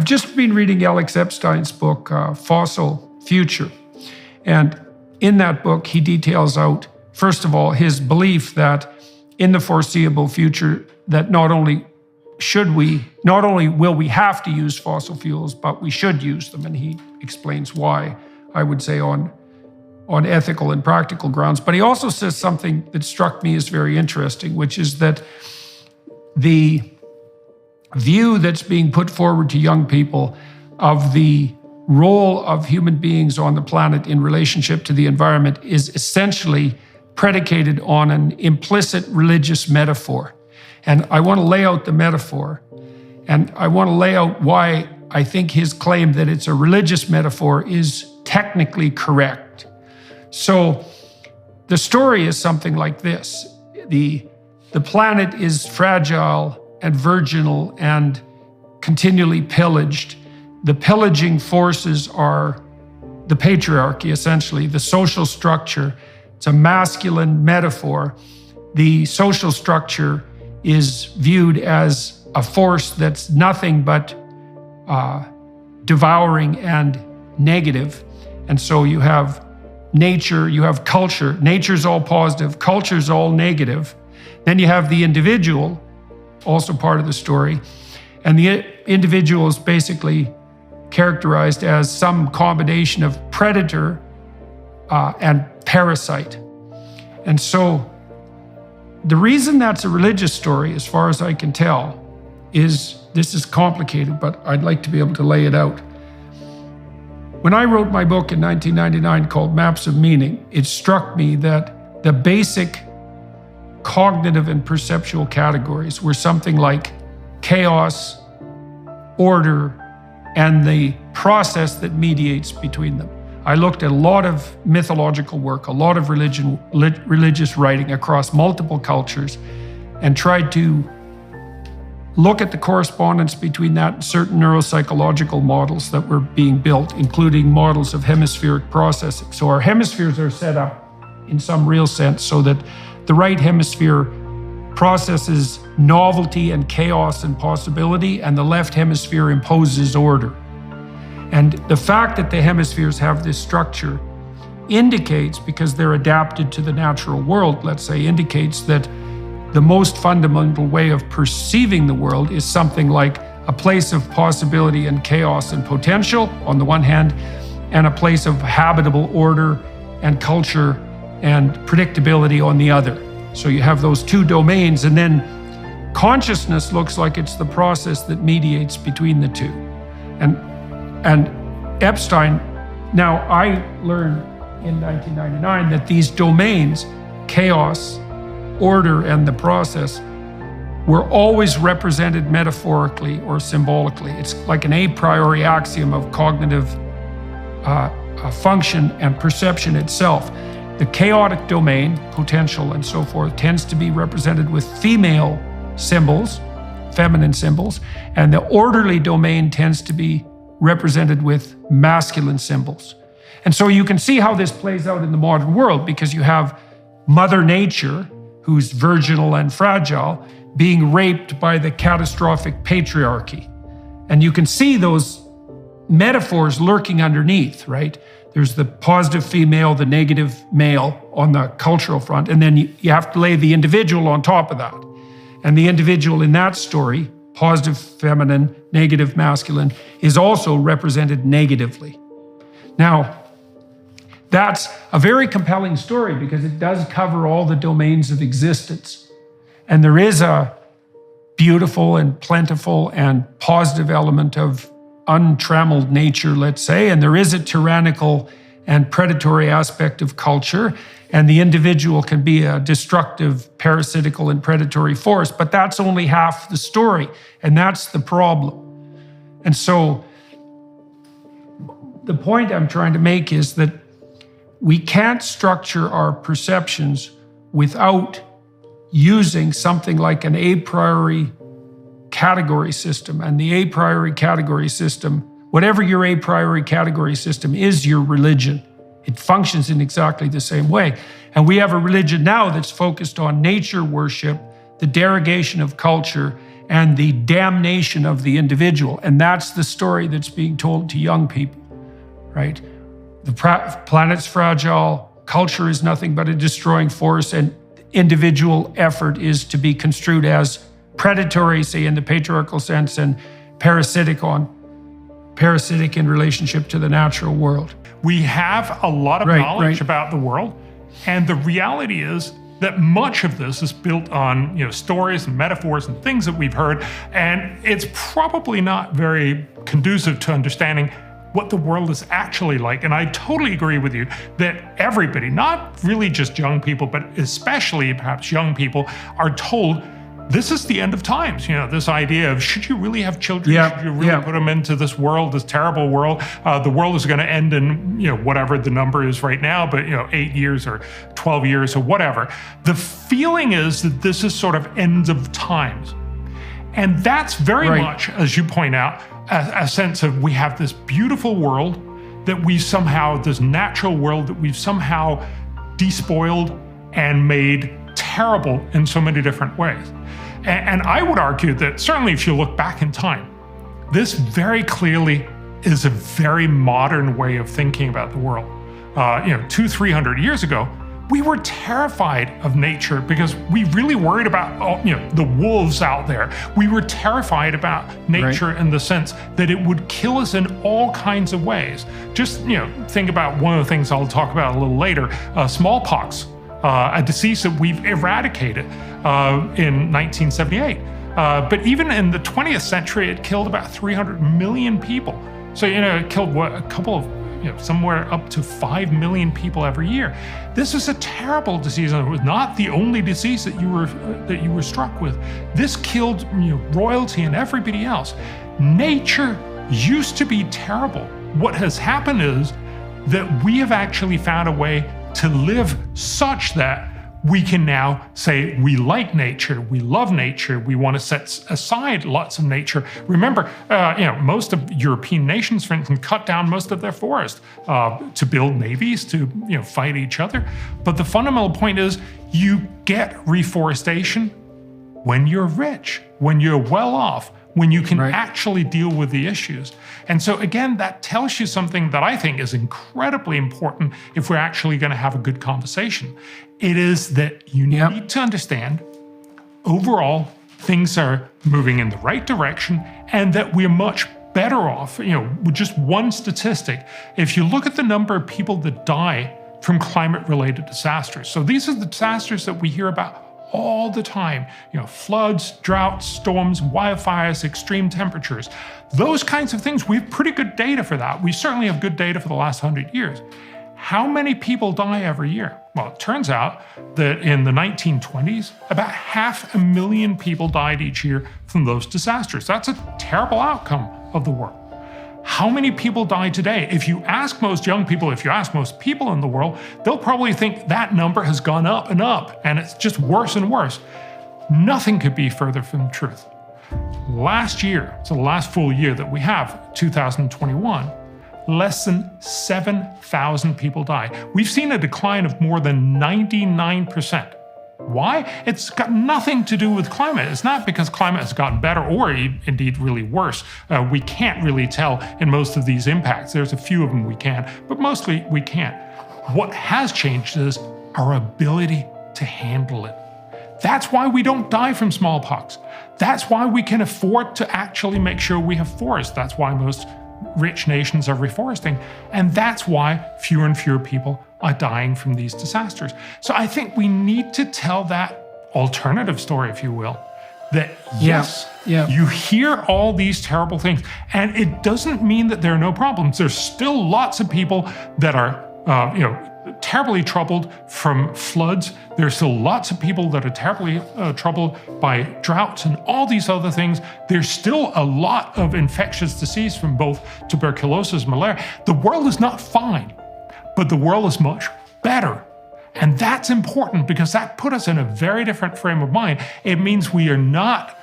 I've just been reading Alex Epstein's book, Fossil Future. And in that book, he details out, first of all, his belief that in the foreseeable future, that not only will we have to use fossil fuels, but we should use them. And he explains why, I would say, on ethical and practical grounds. But he also says something that struck me as very interesting, which is that the view that's being put forward to young people of the role of human beings on the planet in relationship to the environment is essentially predicated on an implicit religious metaphor. And I want to lay out the metaphor, and I want to lay out why I think his claim that it's a religious metaphor is technically correct. So the story is something like this. The planet is fragile and virginal and continually pillaged. The pillaging forces are the patriarchy, essentially, the social structure. It's a masculine metaphor. The social structure is viewed as a force that's nothing but devouring and negative. And so you have nature, you have culture. Nature's all positive, culture's all negative. Then you have the individual, also part of the story. And the individual is basically characterized as some combination of predator and parasite. And so the reason that's a religious story, as far as I can tell, is this is complicated, but I'd like to be able to lay it out. When I wrote my book in 1999 called Maps of Meaning, it struck me that the basic cognitive and perceptual categories were something like chaos, order, and the process that mediates between them. I looked at a lot of mythological work, a lot of religious writing across multiple cultures, and tried to look at the correspondence between that and certain neuropsychological models that were being built, including models of hemispheric processing. So our hemispheres are set up in some real sense so that the right hemisphere processes novelty and chaos and possibility, and the left hemisphere imposes order. And the fact that the hemispheres have this structure indicates, because they're adapted to the natural world, let's say, indicates that the most fundamental way of perceiving the world is something like a place of possibility and chaos and potential on the one hand, and a place of habitable order and culture and predictability on the other. So you have those two domains, and then consciousness looks like it's the process that mediates between the two. And Epstein, now I learned in 1999 that these domains, chaos, order, and the process, were always represented metaphorically or symbolically. It's like an a priori axiom of cognitive function and perception itself. The chaotic domain, potential and so forth, tends to be represented with female symbols, feminine symbols, and the orderly domain tends to be represented with masculine symbols. And so you can see how this plays out in the modern world, because you have Mother Nature, who's virginal and fragile, being raped by the catastrophic patriarchy. And you can see those metaphors lurking underneath, right? There's the positive female, the negative male on the cultural front, and then you have to lay the individual on top of that. And the individual in that story, positive feminine, negative masculine, is also represented negatively. Now, that's a very compelling story because it does cover all the domains of existence. And there is a beautiful and plentiful and positive element of untrammeled nature, let's say, and there is a tyrannical and predatory aspect of culture, and the individual can be a destructive, parasitical, and predatory force, but that's only half the story, and that's the problem. And so the point I'm trying to make is that we can't structure our perceptions without using something like an a priori category system. And the a priori category system, whatever your a priori category system is, your religion. It functions in exactly the same way. And we have a religion now that's focused on nature worship, the derogation of culture, and the damnation of the individual. And that's the story that's being told to young people, right? The planet's fragile, culture is nothing but a destroying force, and individual effort is to be construed as predatory, say in the patriarchal sense, and parasitic in relationship to the natural world. We have a lot of knowledge about the world, and the reality is that much of this is built on stories and metaphors and things that we've heard, and it's probably not very conducive to understanding what the world is actually like. And I totally agree with you that everybody, not really just young people, but especially perhaps young people, are told this is the end of times. This idea of, should you really have children? Should you really put them into this world, this terrible world? The world is going to end in, whatever the number is right now, but 8 years or 12 years or whatever. The feeling is that this is sort of end of times. And that's very much, as you point out, a sense of, we have this beautiful world that we somehow, this natural world that we've somehow despoiled and made terrible in so many different ways. And I would argue that certainly if you look back in time, this very clearly is a very modern way of thinking about the world. 200-300 years ago, we were terrified of nature because we really worried about the wolves out there. We were terrified about nature in the sense that it would kill us in all kinds of ways. Just think about one of the things I'll talk about a little later, smallpox. A disease that we've eradicated in 1978. But even in the 20th century, it killed about 300 million people. So, it killed a couple of, somewhere up to 5 million people every year. This is a terrible disease, and it was not the only disease that you were struck with. This killed royalty and everybody else. Nature used to be terrible. What has happened is that we have actually found a way to live such that we can now say we like nature, we love nature, we want to set aside lots of nature. Remember, most of European nations, for instance, cut down most of their forest to build navies, to fight each other. But the fundamental point is, you get reforestation when you're rich, when you're well off, when you can actually deal with the issues. And so again, that tells you something that I think is incredibly important if we're actually going to have a good conversation. It is that you need to understand, overall, things are moving in the right direction, and that we're much better off, with just one statistic. If you look at the number of people that die from climate-related disasters, so these are the disasters that we hear about all the time, floods, droughts, storms, wildfires, extreme temperatures, those kinds of things. We have pretty good data for that. We certainly have good data for the last 100 years. How many people die every year? Well, it turns out that in the 1920s, about 500,000 people died each year from those disasters. That's a terrible outcome of the world. How many people die today? If you ask most young people, if you ask most people in the world, they'll probably think that number has gone up, and it's just worse and worse. Nothing could be further from the truth. Last year, so the last full year that we have, 2021, less than 7,000 people died. We've seen a decline of more than 99%. Why? It's got nothing to do with climate. It's not because climate has gotten better or indeed really worse. We can't really tell in most of these impacts. There's a few of them we can, but mostly we can't. What has changed is our ability to handle it. That's why we don't die from smallpox. That's why we can afford to actually make sure we have forests. That's why most rich nations are reforesting. And that's why fewer and fewer people are dying from these disasters. So I think we need to tell that alternative story, if you will, that yes, you hear all these terrible things, and it doesn't mean that there are no problems. There's still lots of people that are, terribly troubled from floods. There's still lots of people that are terribly troubled by droughts and all these other things. There's still a lot of infectious disease from both tuberculosis and malaria. The world is not fine, but the world is much better. And that's important because that put us in a very different frame of mind. It means we are not,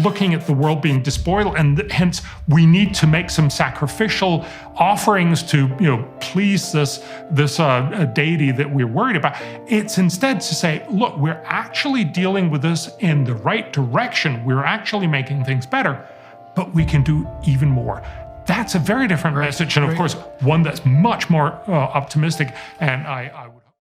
looking at the world being despoiled, and hence we need to make some sacrificial offerings to please this deity that we're worried about. It's instead to say, look, we're actually dealing with this in the right direction. We're actually making things better, but we can do even more. That's a very different message, and of course, one that's much more optimistic. And I would